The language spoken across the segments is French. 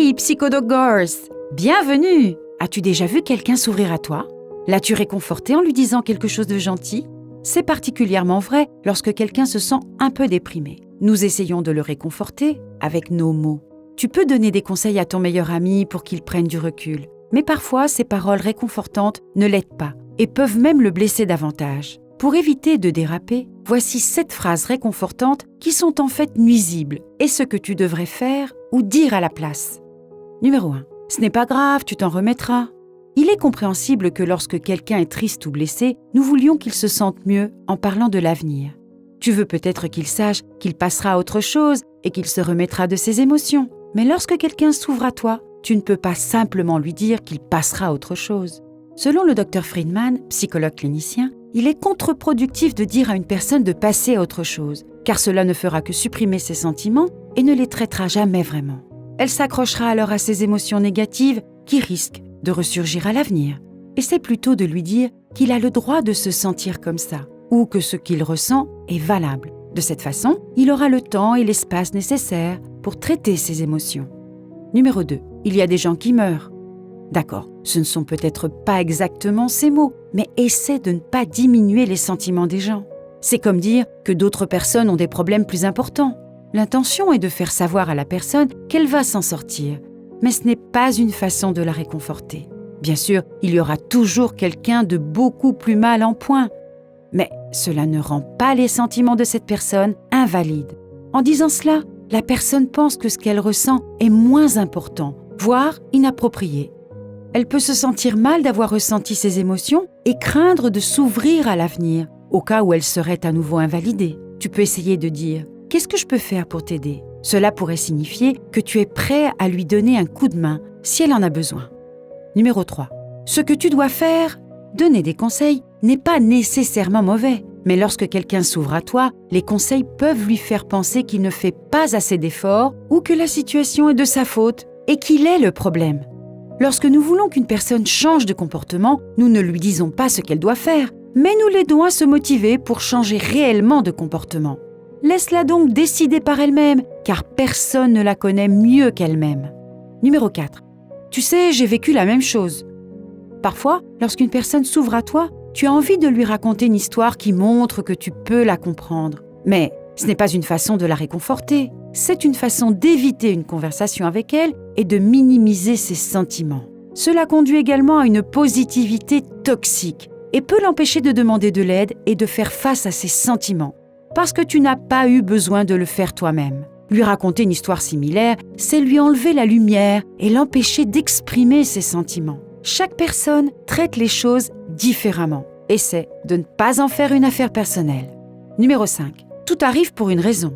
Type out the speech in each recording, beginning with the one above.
Hey, Psychodogors! Bienvenue! As-tu déjà vu quelqu'un s'ouvrir à toi? L'as-tu réconforté en lui disant quelque chose de gentil? C'est particulièrement vrai lorsque quelqu'un se sent un peu déprimé. Nous essayons de le réconforter avec nos mots. Tu peux donner des conseils à ton meilleur ami pour qu'il prenne du recul. Mais parfois, ces paroles réconfortantes ne l'aident pas et peuvent même le blesser davantage. Pour éviter de déraper, voici 7 phrases réconfortantes qui sont en fait nuisibles et ce que tu devrais faire ou dire à la place. Numéro 1. Ce n'est pas grave, tu t'en remettras. Il est compréhensible que lorsque quelqu'un est triste ou blessé, nous voulions qu'il se sente mieux en parlant de l'avenir. Tu veux peut-être qu'il sache qu'il passera à autre chose et qu'il se remettra de ses émotions. Mais lorsque quelqu'un s'ouvre à toi, tu ne peux pas simplement lui dire qu'il passera à autre chose. Selon le Dr Friedman, psychologue clinicien, il est contre-productif de dire à une personne de passer à autre chose, car cela ne fera que supprimer ses sentiments et ne les traitera jamais vraiment. Elle s'accrochera alors à ses émotions négatives qui risquent de ressurgir à l'avenir. Essaie plutôt de lui dire qu'il a le droit de se sentir comme ça, ou que ce qu'il ressent est valable. De cette façon, il aura le temps et l'espace nécessaires pour traiter ses émotions. Numéro 2. Il y a des gens qui meurent. D'accord, ce ne sont peut-être pas exactement ces mots, mais essaie de ne pas diminuer les sentiments des gens. C'est comme dire que d'autres personnes ont des problèmes plus importants. L'intention est de faire savoir à la personne qu'elle va s'en sortir, mais ce n'est pas une façon de la réconforter. Bien sûr, il y aura toujours quelqu'un de beaucoup plus mal en point, mais cela ne rend pas les sentiments de cette personne invalides. En disant cela, la personne pense que ce qu'elle ressent est moins important, voire inapproprié. Elle peut se sentir mal d'avoir ressenti ses émotions et craindre de s'ouvrir à l'avenir, au cas où elle serait à nouveau invalidée. Tu peux essayer de dire « Qu'est-ce que je peux faire pour t'aider ?» Cela pourrait signifier que tu es prêt à lui donner un coup de main si elle en a besoin. Numéro 3. Ce que tu dois faire, donner des conseils, n'est pas nécessairement mauvais. Mais lorsque quelqu'un s'ouvre à toi, les conseils peuvent lui faire penser qu'il ne fait pas assez d'efforts ou que la situation est de sa faute et qu'il est le problème. Lorsque nous voulons qu'une personne change de comportement, nous ne lui disons pas ce qu'elle doit faire, mais nous l'aidons à se motiver pour changer réellement de comportement. Laisse-la donc décider par elle-même, car personne ne la connaît mieux qu'elle-même. Numéro 4. Tu sais, j'ai vécu la même chose. Parfois, lorsqu'une personne s'ouvre à toi, tu as envie de lui raconter une histoire qui montre que tu peux la comprendre. Mais ce n'est pas une façon de la réconforter. C'est une façon d'éviter une conversation avec elle et de minimiser ses sentiments. Cela conduit également à une positivité toxique et peut l'empêcher de demander de l'aide et de faire face à ses sentiments, parce que tu n'as pas eu besoin de le faire toi-même. Lui raconter une histoire similaire, c'est lui enlever la lumière et l'empêcher d'exprimer ses sentiments. Chaque personne traite les choses différemment. Essaie de ne pas en faire une affaire personnelle. Numéro 5. Tout arrive pour une raison.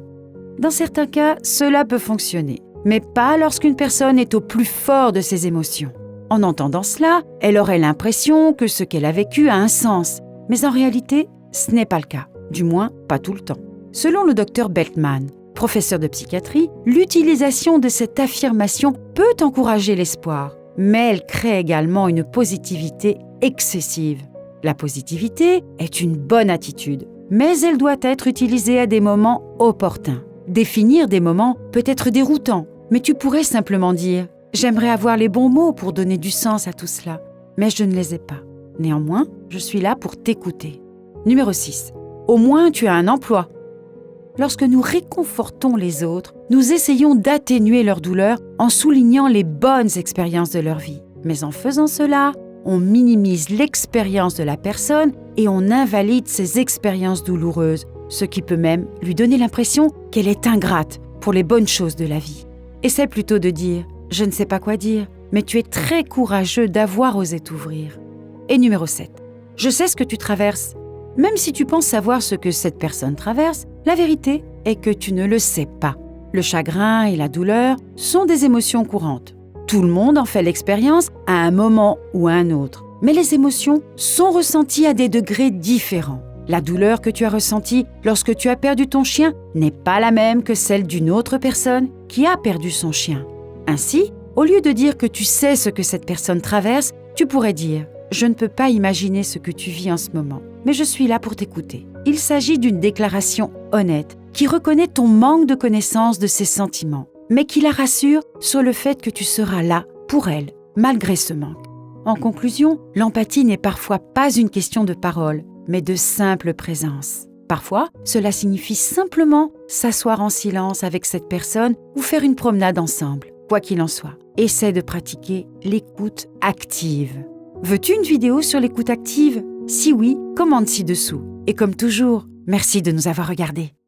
Dans certains cas, cela peut fonctionner, mais pas lorsqu'une personne est au plus fort de ses émotions. En entendant cela, elle aurait l'impression que ce qu'elle a vécu a un sens, mais en réalité, ce n'est pas le cas, du moins pas tout le temps. Selon le Dr Beltman, professeur de psychiatrie, l'utilisation de cette affirmation peut encourager l'espoir, mais elle crée également une positivité excessive. La positivité est une bonne attitude, mais elle doit être utilisée à des moments opportuns. Définir des moments peut être déroutant, mais tu pourrais simplement dire « J'aimerais avoir les bons mots pour donner du sens à tout cela, mais je ne les ai pas. Néanmoins, je suis là pour t'écouter. » Numéro 6. Au moins, tu as un emploi. Lorsque nous réconfortons les autres, nous essayons d'atténuer leur douleur en soulignant les bonnes expériences de leur vie. Mais en faisant cela, on minimise l'expérience de la personne et on invalide ses expériences douloureuses, ce qui peut même lui donner l'impression qu'elle est ingrate pour les bonnes choses de la vie. Essaie plutôt de dire « Je ne sais pas quoi dire, mais tu es très courageux d'avoir osé t'ouvrir. » Et numéro 7. Je sais ce que tu traverses. Même si tu penses savoir ce que cette personne traverse, la vérité est que tu ne le sais pas. Le chagrin et la douleur sont des émotions courantes. Tout le monde en fait l'expérience à un moment ou à un autre. Mais les émotions sont ressenties à des degrés différents. La douleur que tu as ressentie lorsque tu as perdu ton chien n'est pas la même que celle d'une autre personne qui a perdu son chien. Ainsi, au lieu de dire que tu sais ce que cette personne traverse, tu pourrais dire « Je ne peux pas imaginer ce que tu vis en ce moment, mais je suis là pour t'écouter. » Il s'agit d'une déclaration honnête qui reconnaît ton manque de connaissance de ses sentiments. mais qui la rassure sur le fait que tu seras là pour elle, malgré ce manque. En conclusion, l'empathie n'est parfois pas une question de parole, mais de simple présence. Parfois, cela signifie simplement s'asseoir en silence avec cette personne ou faire une promenade ensemble. Quoi qu'il en soit, essaie de pratiquer l'écoute active. Veux-tu une vidéo sur l'écoute active? Si oui, commente ci-dessous. Et comme toujours, merci de nous avoir regardés.